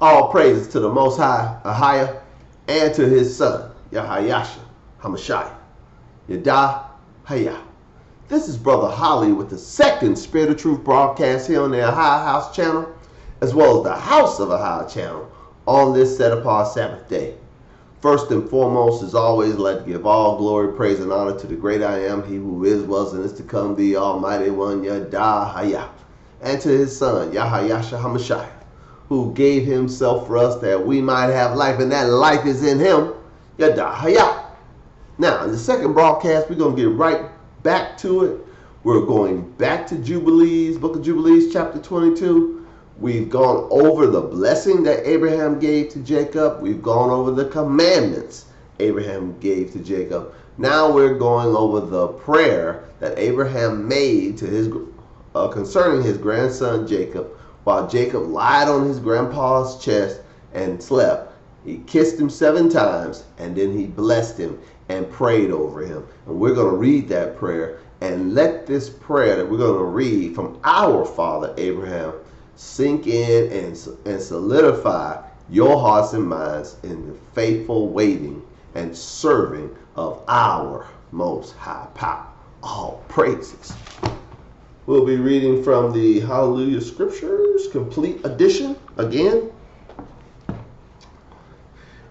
All praises to the Most High, Ahayah, and to his son, Yahayasha, Hamashiach, Yadah, Hayah. This is Brother Holly with the second Spirit of Truth broadcast here on the Ahayah House channel, as well as the House of Ahayah channel on this set-apart Sabbath day. First and foremost, as always, let give all glory, praise, and honor to the great I am, he who is, was, and is to come, the Almighty One, Yadah, Hayah, and to his son, Yahayasha, Hamashiach, who gave himself for us that we might have life, and that life is in him, Yadah Hayah. Now, in the second broadcast, we're going to get right back to it. We're going back to Jubilees, Book of Jubilees, chapter 22. We've gone over the blessing that Abraham gave to Jacob. We've gone over the commandments Abraham gave to Jacob. Now we're going over the prayer that Abraham made to his concerning his grandson Jacob, while Jacob lied on his grandpa's chest and slept. He kissed him 7 times, and then he blessed him and prayed over him. And we're going to read that prayer, and let this prayer that we're going to read from our father Abraham sink in and solidify your hearts and minds in the faithful waiting and serving of our Most High Power. All praises. We'll be reading from the Hallelujah Scriptures, complete edition again.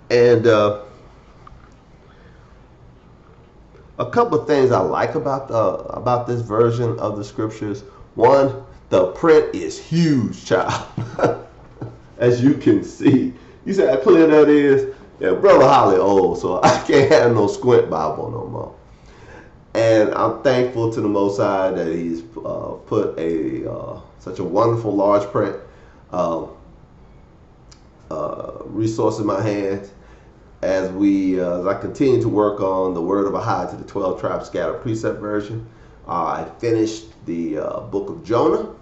And a couple of things I like about this version of the Scriptures. One, the print is huge, child. As you can see. You see how clear that is? Yeah, Brother Holly old, so I can't have no squint Bible no more. And I'm thankful to the Most High that he's put such a wonderful large print resource in my hands as I continue to work on the Word of Ahayah to the 12 Tribes Scattered Precept version. I finished the book of Jonah,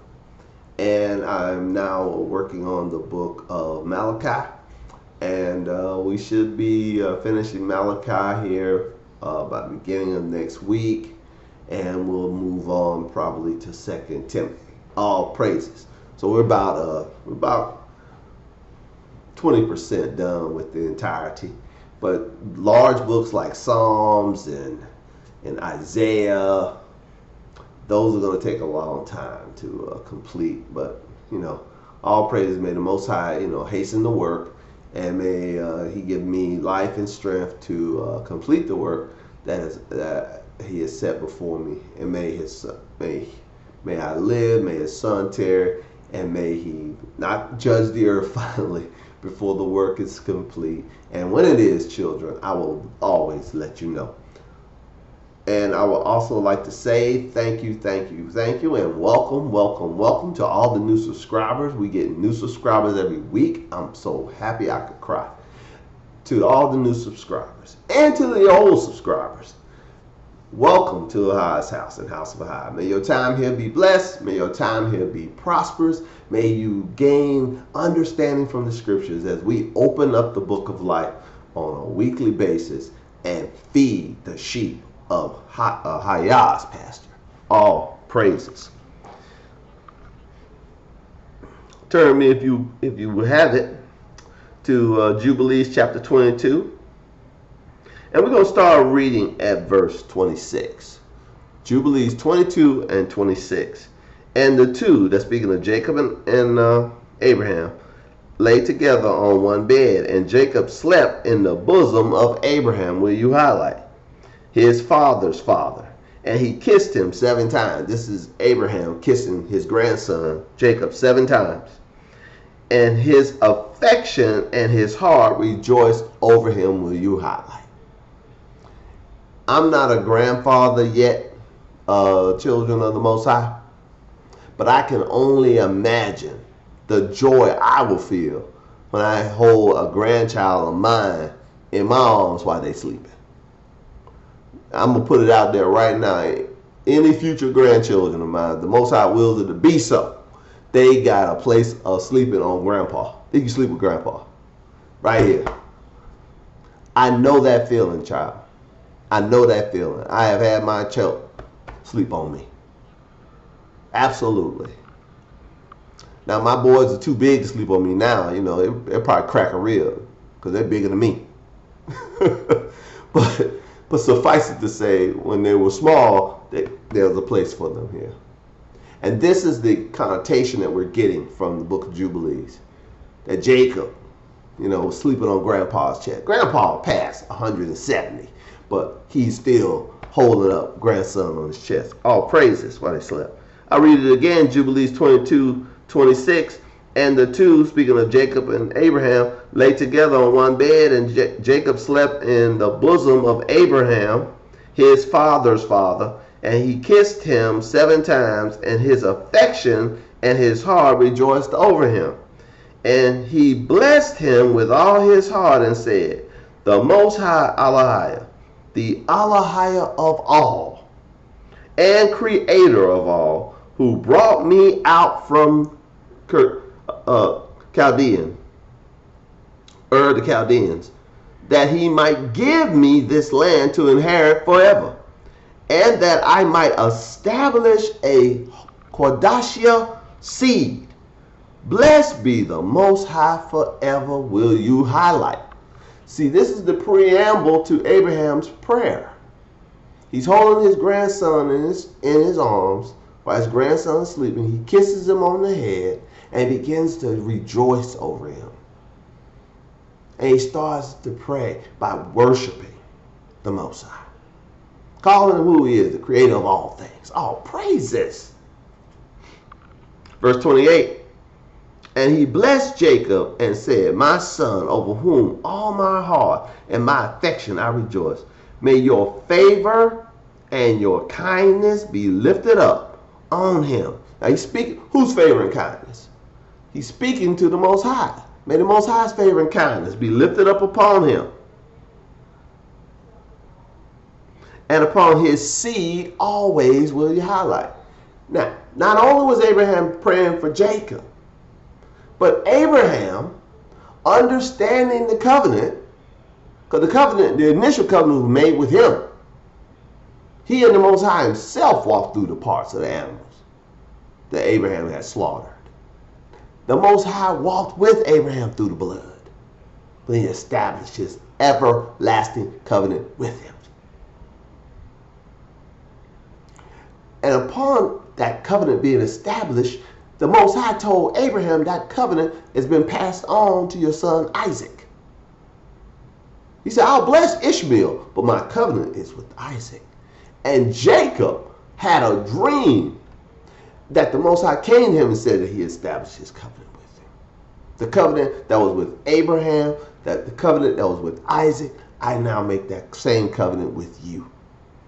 and I'm now working on the book of Malachi. And we should be finishing Malachi here by the beginning of next week, and we'll move on probably to 2 Timothy. All praises. So we're about 20% done with the entirety. But large books like Psalms and Isaiah, those are going to take a long time to complete. But all praises, may the Most High hasten the work. And may he give me life and strength to complete the work that he has set before me. And may I live, may his son tarry, and may he not judge the earth finally before the work is complete. And when it is, children, I will always let you know. And I would also like to say thank you, and welcome to all the new subscribers. We get new subscribers every week. I'm so happy I could cry. To all the new subscribers and to the old subscribers, welcome to Ahayah's house and House of Ahayah. May your time here be blessed. May your time here be prosperous. May you gain understanding from the Scriptures as we open up the book of life on a weekly basis and feed the sheep of Hayah's pasture. All praises. Turn me, if you have it, to Jubilees chapter 22. And we're going to start reading at verse 26. Jubilees 22 and 26. And the two, that's speaking of Jacob and Abraham, lay together on one bed. And Jacob slept in the bosom of Abraham. Will you highlight? His father's father. And he kissed him 7 times. This is Abraham kissing his grandson Jacob 7 times. And his affection and his heart rejoiced over him. Will you highlight? I'm not a grandfather yet, children of the Most High, but I can only imagine the joy I will feel when I hold a grandchild of mine in my arms while they sleeping. I'm going to put it out there right now. Any future grandchildren of mine, the Most High wills it to be so. They got a place of sleeping on grandpa. They can sleep with grandpa. Right here. I know that feeling, child. I know that feeling. I have had my child sleep on me. Absolutely. Now, my boys are too big to sleep on me now. You know, they'll probably crack a rib because they're bigger than me. But suffice it to say, when they were small, there was a place for them here. And this is the connotation that we're getting from the book of Jubilees. That Jacob, you know, was sleeping on Grandpa's chest. Grandpa passed 170, but he's still holding up grandson on his chest. All praises while they slept. I read it again, Jubilees 22:26. And the two, speaking of Jacob and Abraham, lay together on one bed, and Jacob slept in the bosom of Abraham, his father's father, and he kissed him 7 times, and his affection and his heart rejoiced over him. And he blessed him with all his heart and said, the Most High ALMIGHTY, the ALMIGHTY of all, and Creator of all, who brought me out from Chaldean, the Chaldeans, that he might give me this land to inherit forever, and that I might establish a Quadashia seed. Blessed be the Most High forever, will you highlight. See, this is the preamble to Abraham's prayer. He's holding his grandson in his arms while his grandson is sleeping. He kisses him on the head and begins to rejoice over him. And he starts to pray by worshiping the Most High, calling him who he is, the creator of all things. All praises. Verse 28. And he blessed Jacob and said, my son, over whom all my heart and my affection I rejoice, may your favor and your kindness be lifted up on him. Now he's speaking, whose favor and kindness? He's speaking to the Most High. May the Most High's favor and kindness be lifted up upon him, and upon his seed always will you highlight. Now, not only was Abraham praying for Jacob, but Abraham, understanding the covenant, because the initial covenant was made with him. He and the Most High himself walked through the parts of the animals that Abraham had slaughtered. The Most High walked with Abraham through the blood, but he established his everlasting covenant with him. And upon that covenant being established, the Most High told Abraham that covenant has been passed on to your son Isaac. He said, I'll bless Ishmael, but my covenant is with Isaac. And Jacob had a dream that the Most High came to him and said that he established his covenant with him. The covenant that was with Abraham, that the covenant that was with Isaac, I now make that same covenant with you.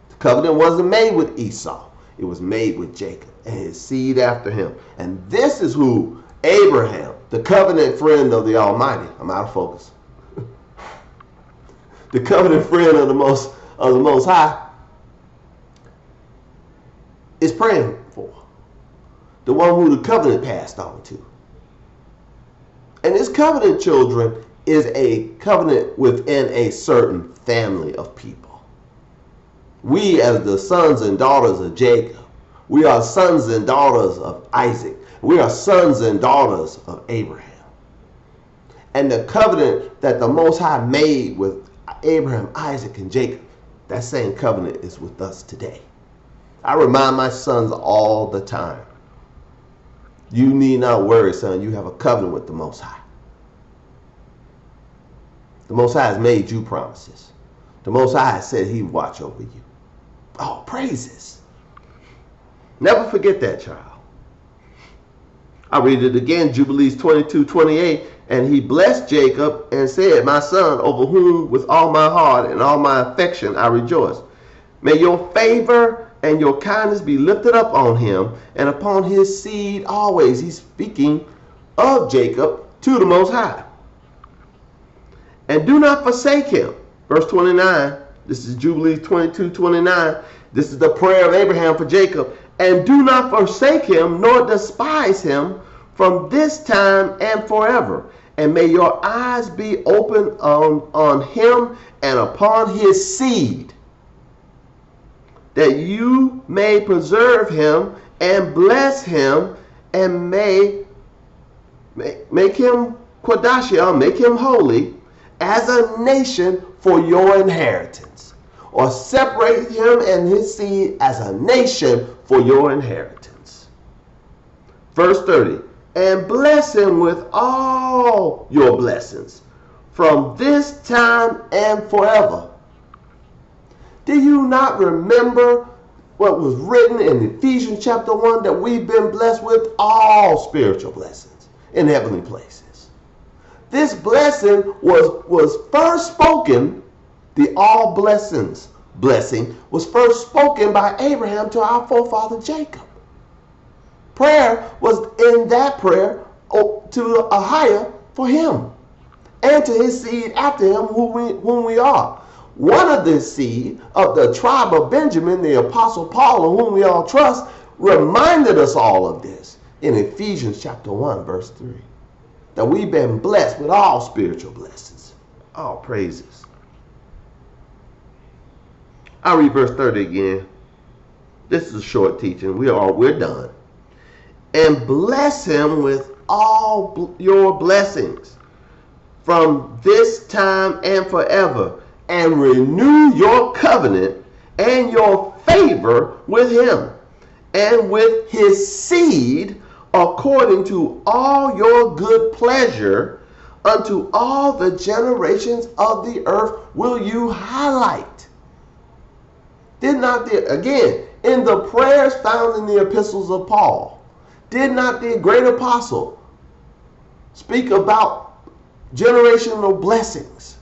The covenant wasn't made with Esau. It was made with Jacob and his seed after him. And this is who Abraham, the covenant friend of the Almighty, I'm out of focus, the covenant friend of the Most High, is praying for. The one who the covenant passed on to. And this covenant, children, is a covenant within a certain family of people. We, as the sons and daughters of Jacob, we are sons and daughters of Isaac. We are sons and daughters of Abraham. And the covenant that the Most High made with Abraham, Isaac, and Jacob, that same covenant is with us today. I remind my sons all the time, you need not worry, son. You have a covenant with the Most High. The Most High has made you promises. The Most High has said he would watch over you. Oh, praises. Never forget that, child. I read it again, Jubilees 22:28. And he blessed Jacob and said, my son, over whom with all my heart and all my affection I rejoice. May your favor and your kindness be lifted up on him and upon his seed always. He's speaking of Jacob to the Most High. And do not forsake him. Verse 29. This is Jubilees 22:29. This is the prayer of Abraham for Jacob. And do not forsake him, nor despise him from this time and forever. And may your eyes be open on him and upon his seed, that you may preserve him and bless him, and may make him Quadashia, make him holy, as a nation for your inheritance. Or separate him and his seed as a nation for your inheritance. Verse 30, and bless him with all your blessings from this time and forever. Do you not remember what was written in Ephesians chapter 1, that we've been blessed with all spiritual blessings in heavenly places? This blessing was first spoken, the all blessings blessing was first spoken by Abraham to our forefather Jacob. Prayer was in that prayer to Ahiah for him and to his seed after him, whom we are. One of the seed of the tribe of Benjamin, the apostle Paul, in whom we all trust, reminded us all of this in Ephesians chapter 1, verse 3. That we've been blessed with all spiritual blessings. All praises. I'll read verse 30 again. This is a short teaching. We're done. And bless him with all your blessings from this time and forever, and renew your covenant and your favor with him and with his seed, according to all your good pleasure, unto all the generations of the earth will you highlight. Did not again, in the prayers found in the epistles of Paul, did not the great apostle speak about generational blessings?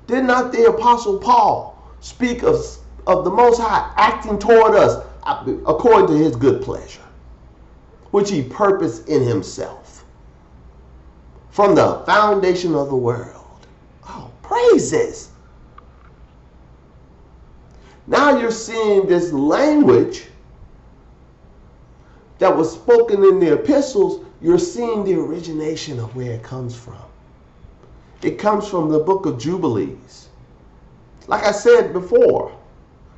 Did not the apostle Paul speak of the Most High acting toward us according to his good pleasure, which he purposed in himself from the foundation of the world? Oh, praises. Now you're seeing this language that was spoken in the epistles. You're seeing the origination of where it comes from. It comes from the book of Jubilees. Like I said before,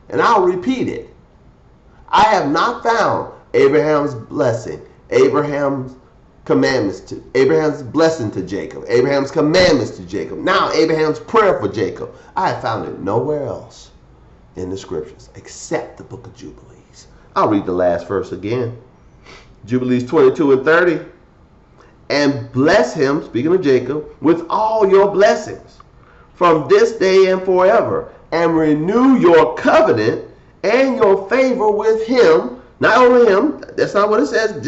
and I'll repeat it, I have not found Abraham's blessing, Abraham's commandments to Abraham's blessing to Jacob, Abraham's commandments to Jacob, now Abraham's prayer for Jacob. I have found it nowhere else in the scriptures except the book of Jubilees. I'll read the last verse again. Jubilees 22 and 30. And bless him, speaking of Jacob, with all your blessings from this day and forever, and renew your covenant and your favor with him. Not only him, that's not what it says.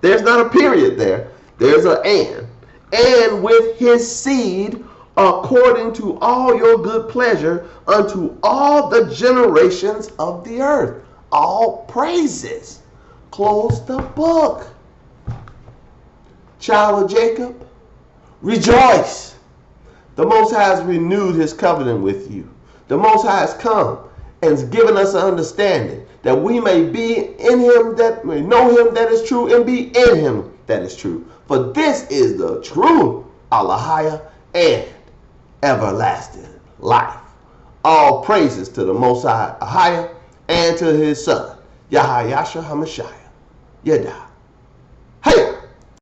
There's not a period there. There's an and with his seed, according to all your good pleasure, unto all the generations of the earth. All praises. Close the book. Child of Jacob, rejoice. The Most High has renewed his covenant with you. The Most High has come and has given us an understanding that we may be in him, that may know him that is true, and be in him that is true. For this is the true ALMIGHTY and everlasting life. All praises to the Most High Hayah and to his son, Yahayasha HaMashiach, Yada.